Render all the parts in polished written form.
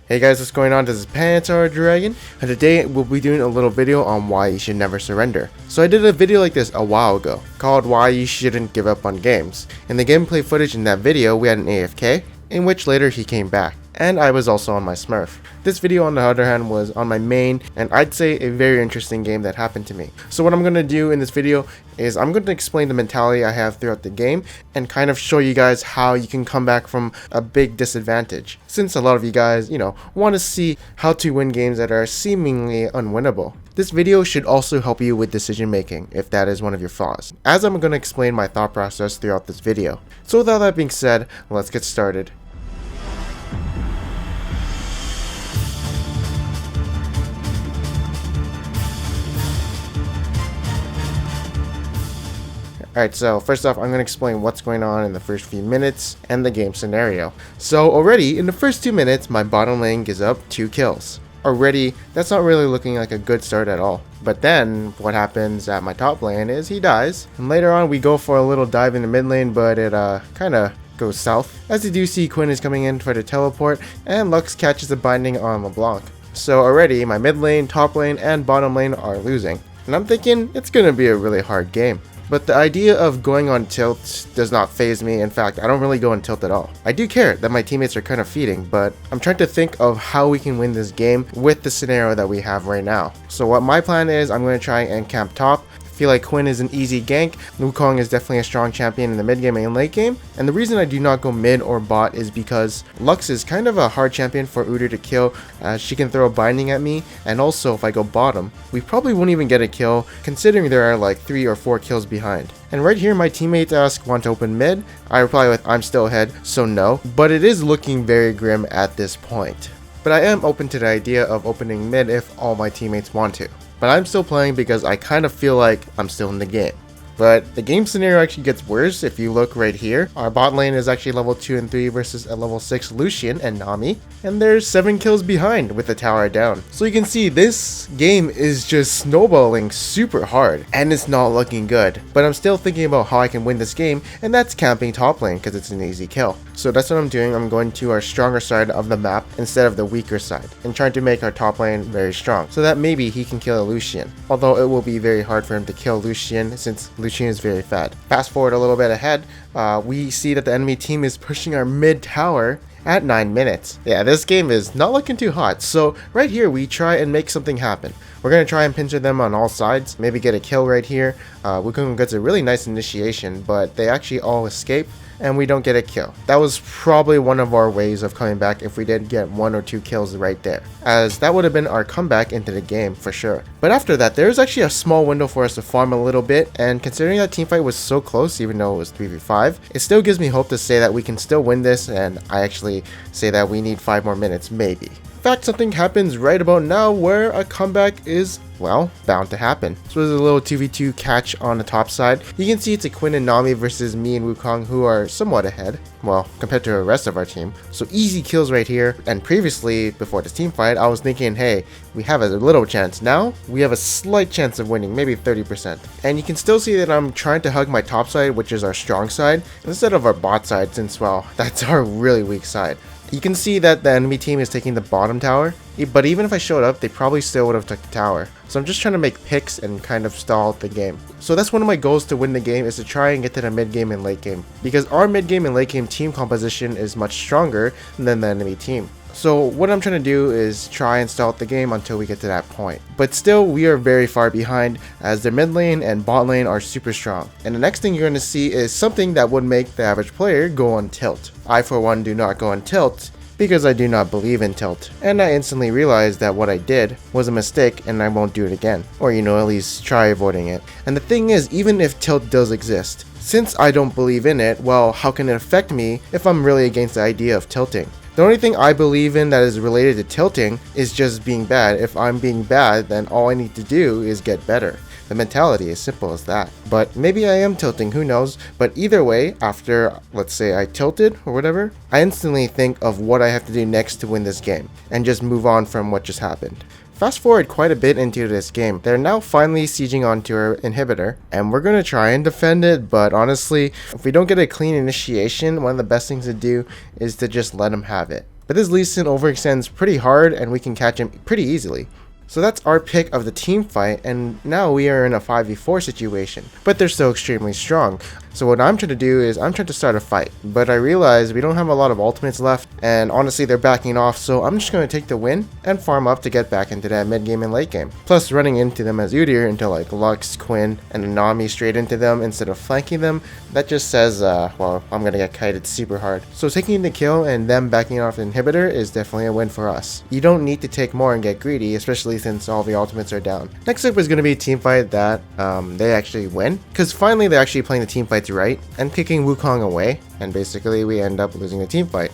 Hey guys, what's going on? This is Panther Dragon, and today we'll be doing a little video on why you should never surrender. So I did a video like this a while ago, called Why You Shouldn't Give Up on Games. In the gameplay footage in that video, we had an AFK, in which later he came back, and I was also on my Smurf. This video on the other hand was on my main, and I'd say a very interesting game that happened to me. So what I'm going to do in this video is I'm going to explain the mentality I have throughout the game and kind of show you guys how you can come back from a big disadvantage, since a lot of you guys, want to see how to win games that are seemingly unwinnable. This video should also help you with decision making if that is one of your flaws, as I'm going to explain my thought process throughout this video. So with all that being said, let's get started. Alright, so first off, I'm going to explain what's going on in the first few minutes and the game scenario. So already, in the first 2 minutes, my bottom lane gives up 2 kills. Already, that's not really looking like a good start at all. But then, what happens at my top lane is he dies. And later on, we go for a little dive in the mid lane, but it kinda goes south. As you do see, Quinn is coming in for the teleport, and Lux catches a binding on LeBlanc. So already, my mid lane, top lane, and bottom lane are losing. And I'm thinking, it's gonna be a really hard game. But the idea of going on tilt does not faze me. In fact, I don't really go on tilt at all. I do care that my teammates are kind of feeding, but I'm trying to think of how we can win this game with the scenario that we have right now. So what my plan is, I'm going to try and camp top. I feel like Quinn is an easy gank. Wukong is definitely a strong champion in the mid game and late game. And the reason I do not go mid or bot is because Lux is kind of a hard champion for Udyr to kill. She can throw a binding at me, and also if I go bottom, we probably won't even get a kill considering there are like 3 or 4 kills behind. And right here my teammates ask, want to open mid? I reply with, I'm still ahead, so no. But it is looking very grim at this point. But I am open to the idea of opening mid if all my teammates want to. But I'm still playing because I kind of feel like I'm still in the game. But the game scenario actually gets worse if you look right here. Our bot lane is actually level 2 and 3 versus a level 6 Lucian and Nami. And there's 7 kills behind with the tower down. So you can see this game is just snowballing super hard and it's not looking good. But I'm still thinking about how I can win this game, and that's camping top lane because it's an easy kill. So that's what I'm doing. I'm going to our stronger side of the map instead of the weaker side and trying to make our top lane very strong so that maybe he can kill a Lucian. Although it will be very hard for him to kill Lucian since Lucian is very fat. Fast forward a little bit ahead, we see that the enemy team is pushing our mid tower at 9 minutes. Yeah, this game is not looking too hot. So right here we try and make something happen. We're going to try and pincher them on all sides, maybe get a kill right here. Wukong gets a really nice initiation, but they actually all escape and we don't get a kill. That was probably one of our ways of coming back if we did get 1 or 2 kills right there, as that would have been our comeback into the game for sure. But after that, there's actually a small window for us to farm a little bit, and considering that teamfight was so close, even though it was 3v5, it still gives me hope to say that we can still win this, and I actually say that we need 5 more minutes, maybe. In fact, something happens right about now where a comeback is, well, bound to happen. So there's a little 2v2 catch on the top side. You can see it's a Quinn and Nami versus me and Wukong, who are somewhat ahead, well, compared to the rest of our team. So easy kills right here. And previously, before this team fight, I was thinking, hey, we have a little chance. Now, we have a slight chance of winning, maybe 30%. And you can still see that I'm trying to hug my top side, which is our strong side, instead of our bot side, since, well, that's our really weak side. You can see that the enemy team is taking the bottom tower, but even if I showed up, they probably still would have took the tower. So I'm just trying to make picks and kind of stall the game. So that's one of my goals to win the game, is to try and get to the mid game and late game, because our mid game and late game team composition is much stronger than the enemy team. So what I'm trying to do is try and stall the game until we get to that point. But still, we are very far behind, as their mid lane and bot lane are super strong. And the next thing you're going to see is something that would make the average player go on tilt. I for one do not go on tilt, because I do not believe in tilt. And I instantly realized that what I did was a mistake and I won't do it again. Or at least try avoiding it. And the thing is, even if tilt does exist, since I don't believe in it, well, how can it affect me if I'm really against the idea of tilting? The only thing I believe in that is related to tilting is just being bad. If I'm being bad, then all I need to do is get better. The mentality is simple as that. But maybe I am tilting, who knows? But either way, after, let's say I tilted or whatever, I instantly think of what I have to do next to win this game and just move on from what just happened. Fast forward quite a bit into this game. They're now finally sieging onto our inhibitor, and we're going to try and defend it, but honestly, if we don't get a clean initiation, one of the best things to do is to just let them have it. but this Lee Sin overextends pretty hard and we can catch him pretty easily. So that's our pick of the team fight, and now we are in a 5v4 situation, but they're still extremely strong. So what I'm trying to do is I'm trying to start a fight, but I realize we don't have a lot of ultimates left, and honestly they're backing off, so I'm just going to take the win and farm up to get back into that mid game and late game. Plus running into them as Udyr into like Lux, Quinn, and Nami straight into them instead of flanking them, that just says, well, I'm going to get kited super hard. So taking the kill and them backing off the inhibitor is definitely a win for us. You don't need to take more and get greedy, especially since all the ultimates are down. Next up is going to be a team fight that they actually win, because finally they're actually playing the team fights right and kicking Wukong away, and basically we end up losing the team fight.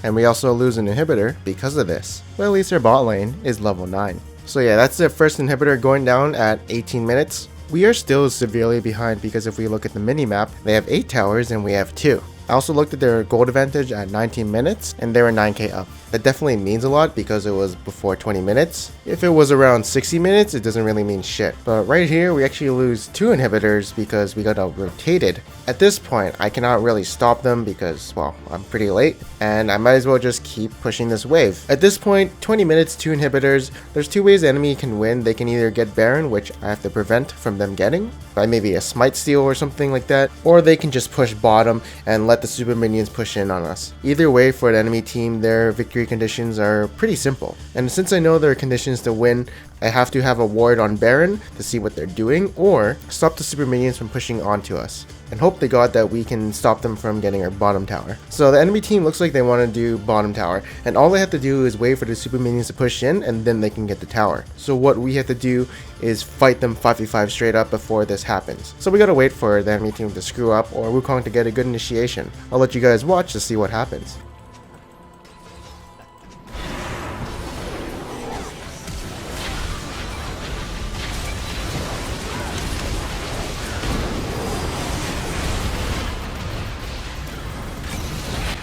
And we also lose an inhibitor because of this, but at least our bot lane is level 9. So yeah, that's the first inhibitor going down at 18 minutes. We are still severely behind because if we look at the mini-map, they have 8 towers and we have 2. I also looked at their gold advantage at 19 minutes and they were 9k up. That definitely means a lot because it was before 20 minutes. If it was around 60 minutes, it doesn't really mean shit. But right here, we actually lose 2 inhibitors because we got out-rotated. At this point, I cannot really stop them because, well, I'm pretty late and I might as well just keep pushing this wave. At this point, 20 minutes, 2 inhibitors. There's 2 ways the enemy can win. They can either get Baron, which I have to prevent from them getting by maybe a smite steal or something like that, or they can just push bottom and let the super minions push in on us. Either way, for the enemy team, their victory conditions are pretty simple. And since I know there are conditions to win, I have to have a ward on Baron to see what they're doing, or stop the super minions from pushing onto us, and hope to God that we can stop them from getting our bottom tower. So the enemy team looks like they want to do bottom tower, and all they have to do is wait for the super minions to push in, and then they can get the tower. So what we have to do is fight them 5v5 straight up before this happens. So we gotta wait for the enemy team to screw up or Wukong to get a good initiation. I'll let you guys watch to see what happens.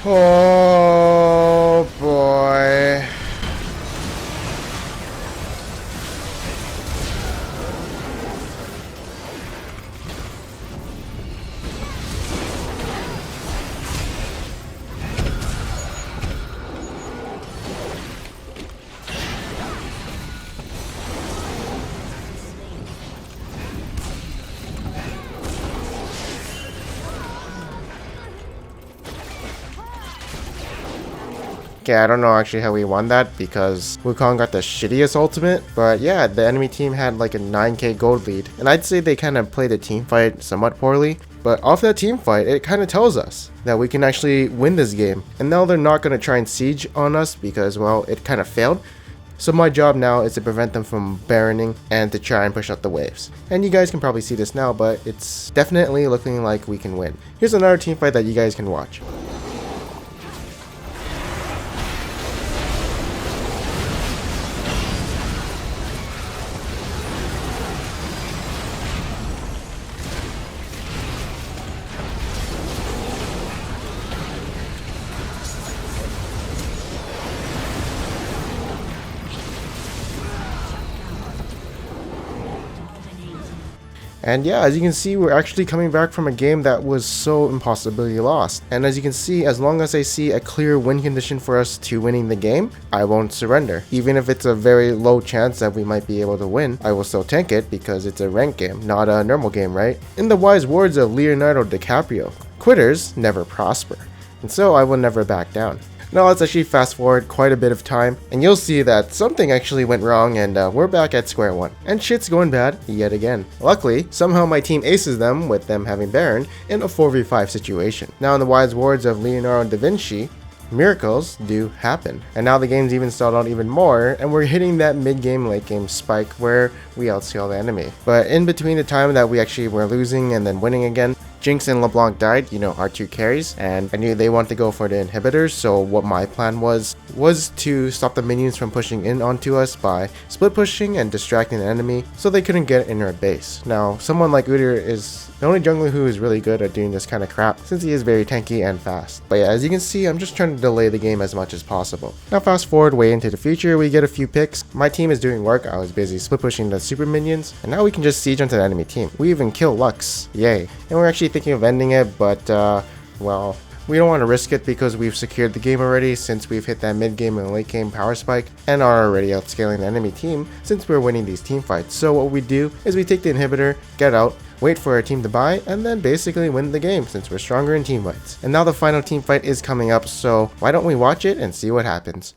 Oh boy. Okay, I don't know actually how we won that because Wukong got the shittiest ultimate, but yeah, the enemy team had like a 9k gold lead, and I'd say they kind of played the team fight somewhat poorly, but off that team fight, it kind of tells us that we can actually win this game, and now they're not going to try and siege on us because, well, it kind of failed. So my job now is to prevent them from baroning and to try and push out the waves. And you guys can probably see this now, but it's definitely looking like we can win. Here's another team fight that you guys can watch. And yeah, as you can see, we're actually coming back from a game that was so impossibly lost. And as you can see, as long as I see a clear win condition for us to winning the game, I won't surrender. Even if it's a very low chance that we might be able to win, I will still tank it because it's a ranked game, not a normal game, right? In the wise words of Leonardo DiCaprio, quitters never prosper. And so I will never back down. Now let's actually fast forward quite a bit of time, and you'll see that something actually went wrong and we're back at square one. And shit's going bad yet again. Luckily, somehow my team aces them with them having Baron in a 4v5 situation. Now in the wise words of Leonardo da Vinci, miracles do happen. And now the game's even stalled out even more, and we're hitting that mid-game, late-game spike where we outscale the enemy. But in between the time that we actually were losing and then winning again, Jinx and LeBlanc died, you know, our 2 carries, and I knew they wanted to go for the inhibitors, so what my plan was to stop the minions from pushing in onto us by split pushing and distracting the enemy so they couldn't get in our base. Now, someone like Udyr is the only jungler who is really good at doing this kind of crap, since he is very tanky and fast. But yeah, as you can see, I'm just trying to delay the game as much as possible. Now fast forward way into the future, we get a few picks. My team is doing work, I was busy split pushing the super minions, and now we can just siege onto the enemy team. We even kill Lux, yay. And we're actually thinking of ending it, but well, We don't want to risk it because we've secured the game already since we've hit that mid game and late game power spike and are already outscaling the enemy team since we're winning these team fights. So what we do is we take the inhibitor, get out, wait for our team to buy, and then basically win the game since we're stronger in team fights. And now the final team fight is coming up, so why don't we watch it and see what happens.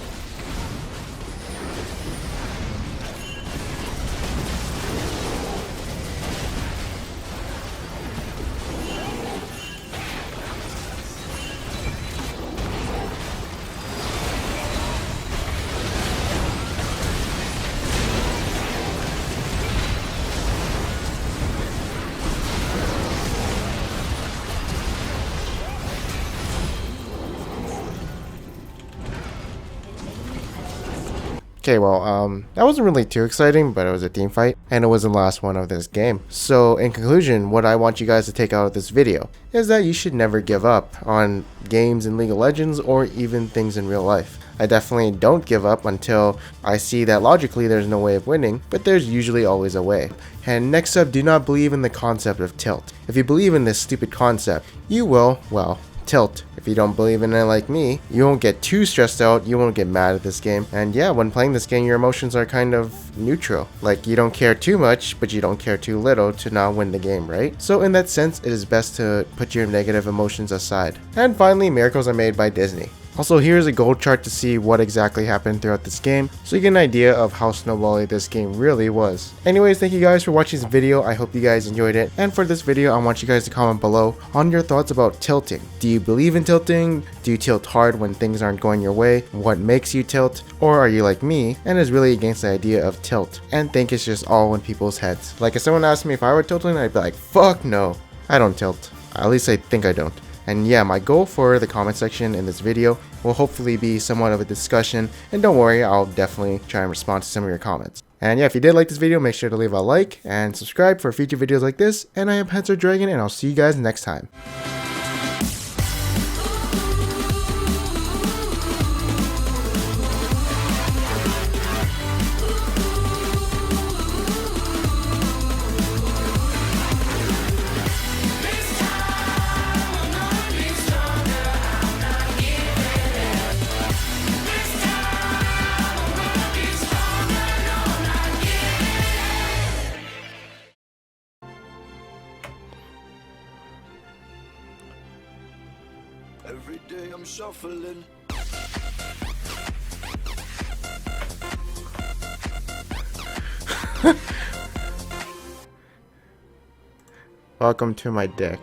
Okay, well, that wasn't really too exciting, but it was a team fight, and it was the last one of this game. So, in conclusion, what I want you guys to take out of this video is that you should never give up on games in League of Legends or even things in real life. I definitely don't give up until I see that logically there's no way of winning, but there's usually always a way. And next up, do not believe in the concept of tilt. If you believe in this stupid concept, you will, well, tilt. If you don't believe in it like me, you won't get too stressed out, you won't get mad at this game, and yeah, when playing this game your emotions are kind of neutral. Like, you don't care too much, but you don't care too little to not win the game, right? So in that sense, it is best to put your negative emotions aside. And finally, miracles are made by Disney. Also, here's a goal chart to see what exactly happened throughout this game, so you get an idea of how snowbally this game really was. Anyways, thank you guys for watching this video. I hope you guys enjoyed it. And for this video, I want you guys to comment below on your thoughts about tilting. Do you believe in tilting? Do you tilt hard when things aren't going your way? What makes you tilt? Or are you like me and is really against the idea of tilt and think it's just all in people's heads? Like, if someone asked me if I were tilting, I'd be like, fuck no, I don't tilt. At least I think I don't. And yeah, my goal for the comment section in this video will hopefully be somewhat of a discussion, and don't worry, I'll definitely try and respond to some of your comments. And yeah, if you did like this video, make sure to leave a like and subscribe for future videos like this. And I am Panzer Dragon, and I'll see you guys next time. Every day I'm shuffling. Welcome to my deck.